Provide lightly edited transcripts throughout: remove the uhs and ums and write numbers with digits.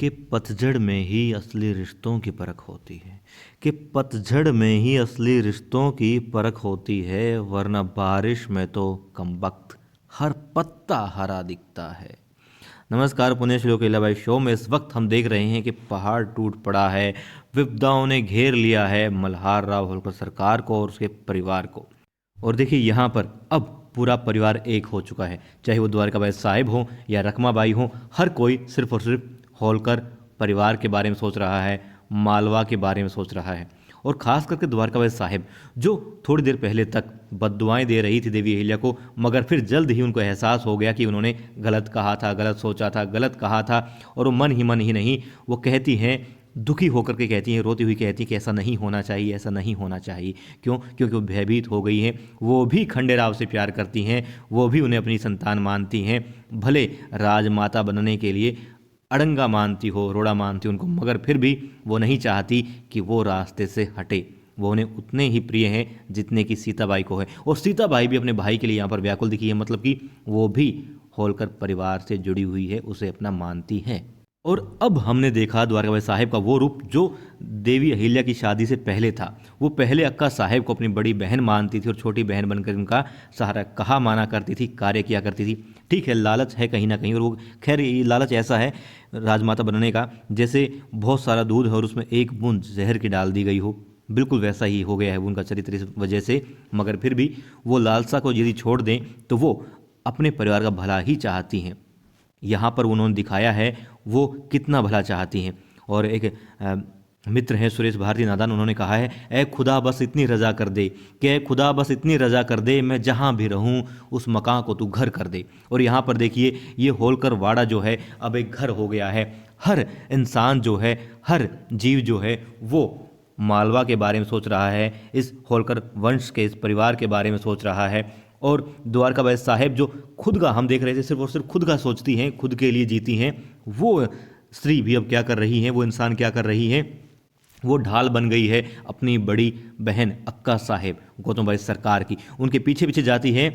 कि पतझड़ में ही असली रिश्तों की परख होती है। कि पतझड़ में ही असली रिश्तों की परख होती है, वरना बारिश में तो कमबख्त हर पत्ता हरा दिखता है। नमस्कार, पुण्यश्लोक इलाबाई शो में इस वक्त हम देख रहे हैं कि पहाड़ टूट पड़ा है, विपदाओं ने घेर लिया है मल्हार राव होलकर सरकार को और उसके परिवार को। और देखिए यहाँ पर अब पूरा परिवार एक हो चुका है, चाहे वो द्वारकाबाई साहिब हो या रखमाबाई हो, हर कोई सिर्फ और सिर्फ होलकर परिवार के बारे में सोच रहा है, मालवा के बारे में सोच रहा है। और ख़ास करके द्वारकाबाई साहिब जो थोड़ी देर पहले तक बद्दुआएं दे रही थी देवी अहिल्या को, मगर फिर जल्द ही उनको एहसास हो गया कि उन्होंने गलत कहा था, गलत सोचा था, गलत कहा था। और वो मन ही नहीं वो कहती हैं, दुखी होकर के कहती हैं, रोती हुई कहती हैं कि ऐसा नहीं होना चाहिए, ऐसा नहीं होना चाहिए। क्यों? क्योंकि वो भयभीत हो गई हैं। वो भी खंडेराव से प्यार करती हैं, वो भी उन्हें अपनी संतान मानती हैं, भले राजमाता बनने के लिए अड़ंगा मानती हो, रोड़ा मानती उनको, मगर फिर भी वो नहीं चाहती कि वो रास्ते से हटे। वो उन्हें उतने ही प्रिय हैं जितने कि सीताबाई को है। और सीताबाई भी अपने भाई के लिए यहाँ पर व्याकुल दिखी है, मतलब कि वो भी होलकर परिवार से जुड़ी हुई है, उसे अपना मानती है। और अब हमने देखा द्वारकाबाई साहिब का वो रूप जो देवी अहिल्या की शादी से पहले था। वो पहले अक्का साहिब को अपनी बड़ी बहन मानती थी और छोटी बहन बनकर उनका सहारा कहा माना करती थी, कार्य किया करती थी। ठीक है, लालच है कहीं ना कहीं, और वो खैर ये लालच ऐसा है राजमाता बनने का जैसे बहुत सारा दूध है और उसमें एक बूंद जहर की डाल दी गई हो। बिल्कुल वैसा ही हो गया है उनका चरित्र इस वजह से। मगर फिर भी वो लालसा को यदि छोड़ दें तो वो अपने परिवार का भला ही चाहती हैं। यहाँ पर उन्होंने दिखाया है वो कितना भला चाहती हैं। और एक मित्र हैं सुरेश भारती नादान, उन्होंने कहा है, ए खुदा बस इतनी रजा कर दे, कि ए खुदा बस इतनी रजा कर दे, मैं जहाँ भी रहूँ उस मकान को तू घर कर दे। और यहाँ पर देखिए ये होलकर वाड़ा जो है अब एक घर हो गया है। हर इंसान जो है, हर जीव जो है, वो मालवा के बारे में सोच रहा है, इस होलकर वंश के, इस परिवार के बारे में सोच रहा है। और द्वारकाबाई साहेब जो खुद का, हम देख रहे थे, सिर्फ और सिर्फ खुद का सोचती हैं, खुद के लिए जीती हैं, वो स्त्री भी अब क्या कर रही हैं, वो इंसान क्या कर रही है, वो ढाल बन गई है अपनी बड़ी बहन अक्का साहेब गौतमबाई सरकार की। उनके पीछे पीछे जाती है।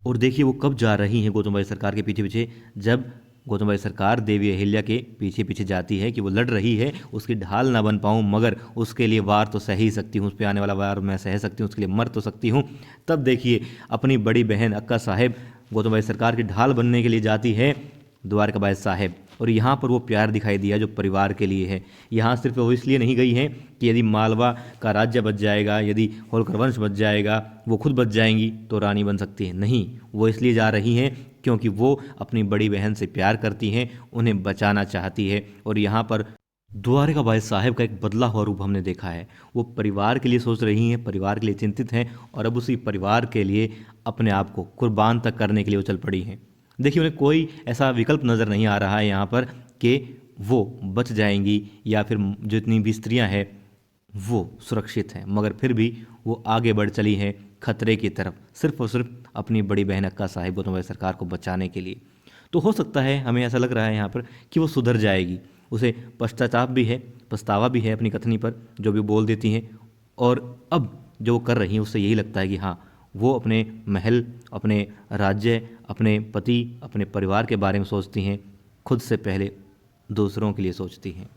और देखिए वो कब जा रही हैं गौतमबाई सरकार के पीछे पीछे, जब गौतमबाई सरकार देवी अहिल्या के पीछे पीछे जाती है कि वो लड़ रही है, उसकी ढाल ना बन पाऊँ, मगर उसके लिए वार तो सह ही सकती हूँ, उस पर आने वाला वार मैं सह सकती हूँ, उसके लिए मर तो सकती हूँ। तब देखिए अपनी बड़ी बहन अक्का साहेब गौतमबाई सरकार की ढाल बनने के लिए जाती है द्वारकाबाई साहेब। और यहाँ पर वो प्यार दिखाई दिया जो परिवार के लिए है। यहाँ सिर्फ वो इसलिए नहीं गई हैं कि यदि मालवा का राज्य बच जाएगा, यदि होलकर वंश बच जाएगा, वो खुद बच जाएंगी तो रानी बन सकती है। नहीं, वो इसलिए जा रही हैं क्योंकि वो अपनी बड़ी बहन से प्यार करती हैं, उन्हें बचाना चाहती है। और यहाँ पर द्वारकाबाई साहिब का एक बदला हुआ रूप हमने देखा है। वो परिवार के लिए सोच रही हैं, परिवार के लिए चिंतित हैं, और अब उसी परिवार के लिए अपने आप को कुर्बान तक करने के लिए उछल पड़ी हैं। देखिए उन्हें कोई ऐसा विकल्प नज़र नहीं आ रहा है यहाँ पर कि वो बच जाएंगी या फिर जो इतनी भी स्त्रियाँ हैं वो सुरक्षित हैं, मगर फिर भी वो आगे बढ़ चली हैं खतरे की तरफ, सिर्फ और सिर्फ अपनी बड़ी बहन अक्का साहिब गौतमबाई सरकार को बचाने के लिए। तो हो सकता है, हमें ऐसा लग रहा है यहाँ पर कि वो सुधर जाएगी, उसे पश्चाताप भी है, पछतावा भी है अपनी कथनी पर जो भी बोल देती हैं। और अब जो वो कर रही हैं उससे यही लगता है कि हाँ, वो अपने महल, अपने राज्य, अपने पति, अपने परिवार के बारे में सोचती हैं, खुद से पहले दूसरों के लिए सोचती हैं।